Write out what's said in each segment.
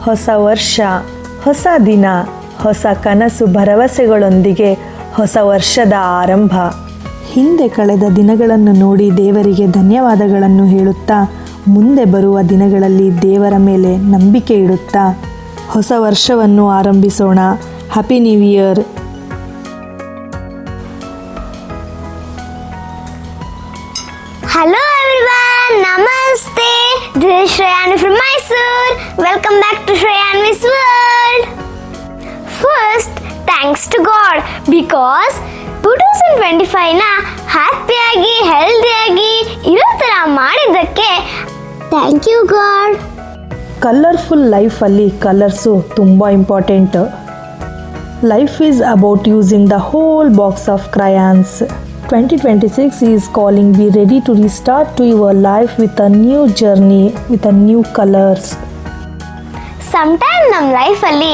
ಹೊಸ ವರ್ಷ, ಹೊಸ ದಿನ, ಹೊಸ ಕನಸು ಭರವಸೆಗಳೊಂದಿಗೆ ಹೊಸ ವರ್ಷದ ಆರಂಭ. ಹಿಂದೆ ಕಳೆದ ದಿನಗಳನ್ನು ನೋಡಿ ದೇವರಿಗೆ ಧನ್ಯವಾದಗಳನ್ನು ಹೇಳುತ್ತಾ ಮುಂದೆ ಬರುವ ದಿನಗಳಲ್ಲಿ ದೇವರ ಮೇಲೆ ನಂಬಿಕೆ ಇಡುತ್ತಾ ಹೊಸ ವರ್ಷವನ್ನು ಆರಂಭಿಸೋಣ. Happy new year. Hello everyone, Namaste. This is Shreyani from Mysore. Welcome back to Shreyani's World. First, thanks to God because 2025ನ ಹ್ಯಾಪಿಯಾಗಿ ಹೆಲ್ದಿಯಾಗಿ ಇರೋ ಥರ ಮಾಡಿದ್ದಕ್ಕೆ ಥ್ಯಾಂಕ್ ಯು ಗಾಡ್. ಕಲರ್ಫುಲ್ ಲೈಫಲ್ಲಿ ಕಲರ್ಸು ತುಂಬ important. Life is about using the whole box of crayons. 2026 is calling. Be ready to restart to your life with a new journey, with a new colors. Sometime ನಮ್ಮ ಲೈಫಲ್ಲಿ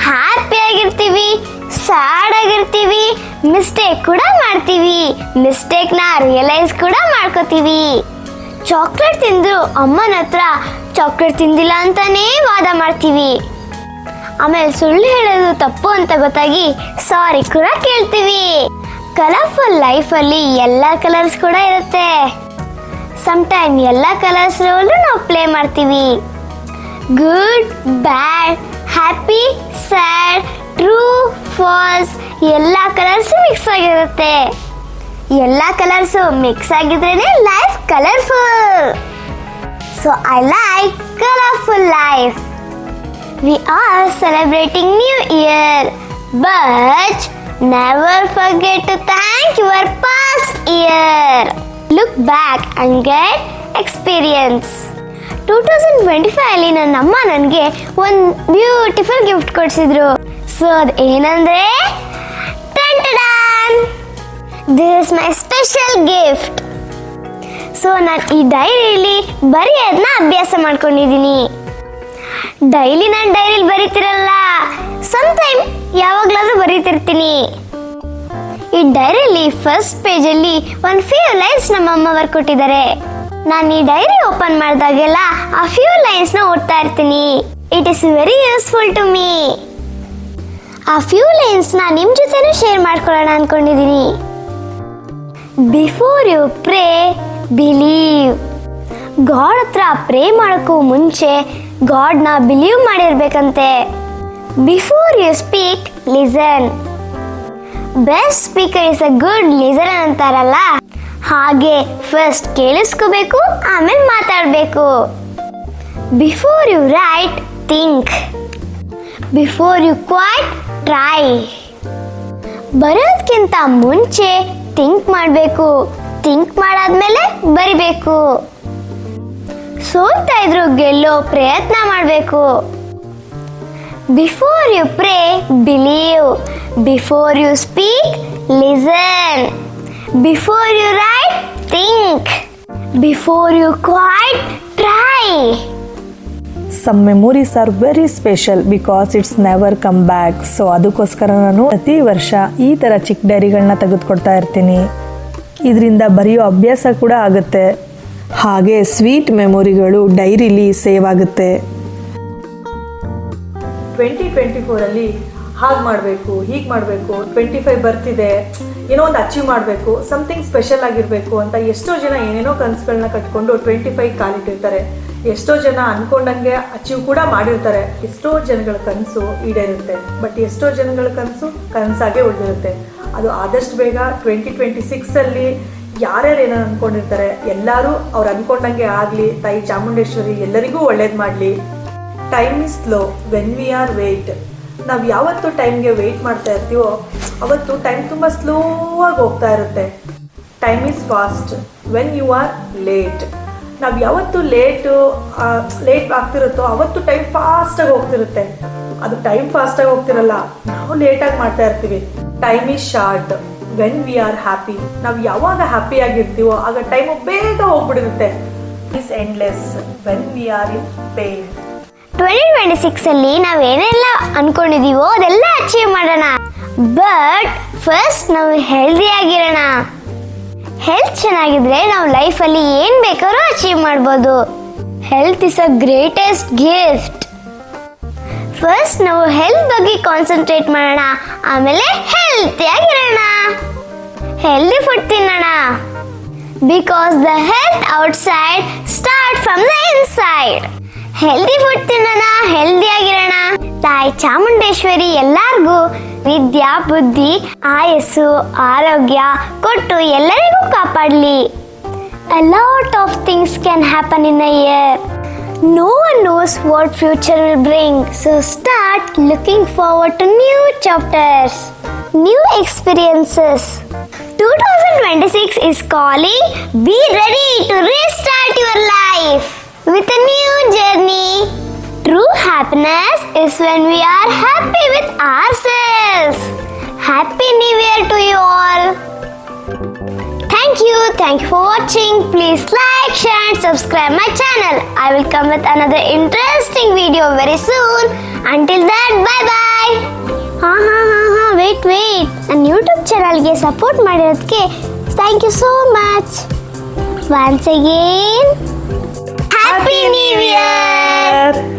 ಹ್ಯಾಪಿಯಾಗಿರ್ತೀವಿ, sad ಆಗಿರ್ತೀವಿ, mistake ಕೂಡ ಮಾಡ್ತೀವಿ, ಮಿಸ್ಟೇಕ್ನ realise ಕೂಡ ಮಾಡ್ಕೋತೀವಿ. Chocolate ತಿಂದು ಅಮ್ಮನ ಹತ್ರ ಚಾಕ್ಲೇಟ್ ತಿಂದಿಲ್ಲ ಅಂತಾನೇ ವಾದ ಮಾಡ್ತೀವಿ. ಆಮೇಲೆ ಸುಳ್ಳು ಹೇಳೋದು ತಪ್ಪು ಅಂತ ಗೊತ್ತಾಗಿ ಸಾರಿ ಕೂಡ ಕೇಳ್ತೀವಿ. ಕಲರ್ಫುಲ್ ಲೈಫಲ್ಲಿ ಎಲ್ಲ ಕಲರ್ಸ್ ಕೂಡ ಇರುತ್ತೆ. ಸಮ್ಟೈಮ್ ಎಲ್ಲ ಕಲರ್ಸ್ ರೋಲ್ ನಾವು ಪ್ಲೇ ಮಾಡ್ತೀವಿ. Good, bad, happy, sad, true, false ಎಲ್ಲ ಕಲರ್ಸು ಮಿಕ್ಸ್ ಆಗಿರುತ್ತೆ. ಎಲ್ಲ ಕಲರ್ಸು ಮಿಕ್ಸ್ ಆಗಿದ್ರೇನೆ life colourful. So I like colourful life. We are celebrating new year, but never forget to thank your past year. Look back and get experience. 2025 ಅಲ್ಲಿ ನನ್ನ ಅಮ್ಮ ನನಗೆ ಒಂದು beautiful gift ಕೊಡಿಸಿದ್ರು. So ಅದು ಏನಂದ್ರೆ this is my special gift. So ನಾನು ಈ ಡೈರಿಯಲ್ಲಿ ಬರೆಯೋದನ್ನ ಅಭ್ಯಾಸ ಮಾಡ್ಕೊಂಡಿದ್ದೀನಿ. ಡೈಲಿ ನಾನು ಡೈರಿಲಿ ಬರೀತಿರಲ್ಲ, ಸಮ್ಟೈಮ್ ಯಾವಾಗಲಾದ್ರೂ ಬರೀತಿರ್ತೀನಿ. ಈ ಡೈರಿಯಲ್ಲಿ ಫಸ್ಟ್ ಪೇಜಲ್ಲಿ ಒಂದು ಫ್ಯೂ ಲೈನ್ಸ್ ನಮ್ಮ ಅಮ್ಮ ಬರ್ಕೊಟ್ಟಿದ್ದಾರೆ. ನಾನು ಈ ಡೈರಿ ಓಪನ್ ಮಾಡಿದಾಗೆಲ್ಲ ಆ ಫ್ಯೂ ಲೈನ್ಸ್ನ ಓದ್ತಾ ಇರ್ತೀನಿ. It is very useful to me. ಆ ಫ್ಯೂ ಲೈನ್ಸ್ನ ನಿಮ್ಮ ಜೊತೆನೂ ಶೇರ್ ಮಾಡ್ಕೊಳ್ಳೋಣ ಅಂದ್ಕೊಂಡಿದ್ದೀನಿ. Before you pray believe. God ಹತ್ರ ಪ್ರೇ ಮಾಡೋಕ್ಕೂ ಮುಂಚೆ ಗಾಡ್ನ ಬಿಲೀವ್ ಮಾಡಿರ್ಬೇಕಂತೆ. Before you speak listen. Best speaker is a good listener ಅಂತಾರಲ್ಲ, ಹಾಗೆ ಫಸ್ಟ್ ಕೇಳಿಸ್ಕೋಬೇಕು, ಆಮೇಲೆ ಮಾತಾಡಬೇಕು. Before you write think. Before you quit try. ಬರೋದಕ್ಕಿಂತ ಮುಂಚೆ ಥಿಂಕ್ ಮಾಡಬೇಕು, ಥಿಂಕ್ ಮಾಡಾದ್ಮೇಲೆ ಬರಿಬೇಕು. ಸೋಲ್ತಾ ಇದ್ರು ಗೆಲ್ಲೋ ಪ್ರಯತ್ನ ಮಾಡಬೇಕು. Before you pray, believe. Before you speak, listen. Before you write, think. Before you quite, try. Some memories are very special because it's never come back. So ಅದಕ್ಕೋಸ್ಕರ ನಾನು ಪ್ರತಿ ವರ್ಷ ಈ ಥರ ಚಿಕ್ಕ ಡೈರಿಗಳನ್ನ ತೆಗೆದುಕೊಡ್ತಾ ಇರ್ತೀನಿ. ಇದರಿಂದ ಬರೆಯೋ ಅಭ್ಯಾಸ ಕೂಡ ಆಗುತ್ತೆ, ಹಾಗೆ ಸ್ವೀಟ್ ಮೆಮೊರಿಗಳು ಡೈರಿಲಿ ಸೇವ್ ಆಗುತ್ತೆ. 2024 ಹಾಗೆ ಮಾಡಬೇಕು, ಹೀಗೆ ಮಾಡಬೇಕು, 25 ಬರ್ತಿದೆ, ಏನೋ ಒಂದು ಅಚೀವ್ ಮಾಡಬೇಕು, ಸಮಥಿಂಗ್ ಸ್ಪೆಷಲ್ ಆಗಿರಬೇಕು ಅಂತ ಎಷ್ಟೋ ಜನ ಏನೇನೋ ಕನಸುಗಳನ್ನ ಕಟ್ಕೊಂಡು 25 ಕಾಲಿಟ್ಟಿರ್ತಾರೆ. ಎಷ್ಟೋ ಜನ ಅಂದ್ಕೊಂಡಂಗೆ ಅಚೀವ್ ಕೂಡ ಮಾಡಿರ್ತಾರೆ. ಎಷ್ಟೋ ಜನಗಳ ಕನಸು ಈಡೇರುತ್ತೆ, ಬಟ್ ಎಷ್ಟೋ ಜನಗಳ ಕನಸು ಕನಸಾಗೆ ಉಳಿದಿರುತ್ತೆ. ಅದು ಆದಷ್ಟು ಬೇಗ 2026 ಯಾರ್ಯಾರು ಏನೋ ಅಂದ್ಕೊಂಡಿರ್ತಾರೆ ಎಲ್ಲರೂ ಅವ್ರು ಅಂದ್ಕೊಂಡಂಗೆ ಆಗಲಿ. ತಾಯಿ ಚಾಮುಂಡೇಶ್ವರಿ ಎಲ್ಲರಿಗೂ ಒಳ್ಳೇದು ಮಾಡಲಿ. Time is slow when we are wait. ನಾವು ಯಾವತ್ತು ಟೈಮ್ಗೆ ವೆಯ್ಟ್ ಮಾಡ್ತಾ ಇರ್ತೀವೋ ಅವತ್ತು ಟೈಮ್ ತುಂಬ ಸ್ಲೋ ಆಗಿ ಹೋಗ್ತಾ ಇರುತ್ತೆ. Time is fast when you are late. ನಾವು ಯಾವತ್ತು ಲೇಟ್ ಆಗ್ತಿರುತ್ತೋ ಅವತ್ತು ಟೈಮ್ ಫಾಸ್ಟಾಗಿ ಹೋಗ್ತಿರುತ್ತೆ. ಅದು ಟೈಮ್ ಫಾಸ್ಟಾಗಿ ಹೋಗ್ತಿರಲ್ಲ, ನಾವು ಲೇಟಾಗಿ ಮಾಡ್ತಾ ಇರ್ತೀವಿ. Time is short when we are happy. ನಾವು ಯಾವಾಗ ಹ್ಯಾಪಿ ಆಗಿರ್ತೀವೋ ಆಗ ಟೈಮು ಬೇಗ ಹೋಗ್ಬಿಡಿರುತ್ತೆ. Is endless when we are in pain. 2026 ನಾವೇನೆಲ್ಲ ಅನ್ಕೊಂಡಿದೀವೋ ಅದೆಲ್ಲ ಅಚೀವ್ ಮಾಡೋಣ. ಬಟ್ ಫಸ್ಟ್ ನಾವು ಹೆಲ್ದಿ ಆಗಿರೋಣ. ಹೆಲ್ತ್ ಚೆನ್ನಾಗಿದ್ರೆ ನಾವು ಲೈಫಲ್ಲಿ ಏನು ಬೇಕಾದ್ರೂ ಅಚೀವ್ ಮಾಡ್ಬೋದು. Health is a greatest gift. First ನಾವು ಹೆಲ್ತ್ ಬಗ್ಗೆ ಕಾನ್ಸಂಟ್ರೇಟ್ ಮಾಡೋಣ, ಆಮೇಲೆ ಹೆಲ್ತಿಯಾಗಿರೋಣ. ಹೆಲ್ದಿ ಫುಡ್ ತಿನ್ನೋಣ. Because the health outside start from the inside. Healthy food ತಿನ್ನೋಣ, ಹೆಲ್ದಿಯಾಗಿರೋಣ. ತಾಯಿ ಚಾಮುಂಡೇಶ್ವರಿ ಎಲ್ಲರಿಗೂ ವಿದ್ಯಾ, ಬುದ್ಧಿ, ಆಯಸ್ಸು, ಆರೋಗ್ಯ ಕೊಟ್ಟು ಎಲ್ಲರಿಗೂ ಕಾಪಾಡಲಿ. A lot of things can happen in a year. No one knows what future will bring. So start looking forward to new chapters, new experiences. 2026 is calling. Be ready to restart your life with a new journey. True happiness is when we are happy with ourselves. Happy New Year to you all. Thank you for watching. Please like, share and subscribe my channel. I will come with another interesting video very soon. Until then, bye bye. Wait. ನನ್ನ YouTube ಚಾನಲ್ಗೆ support ಮಾಡಿರೋದಕ್ಕೆ thank you so much. Once again, Happy New Year!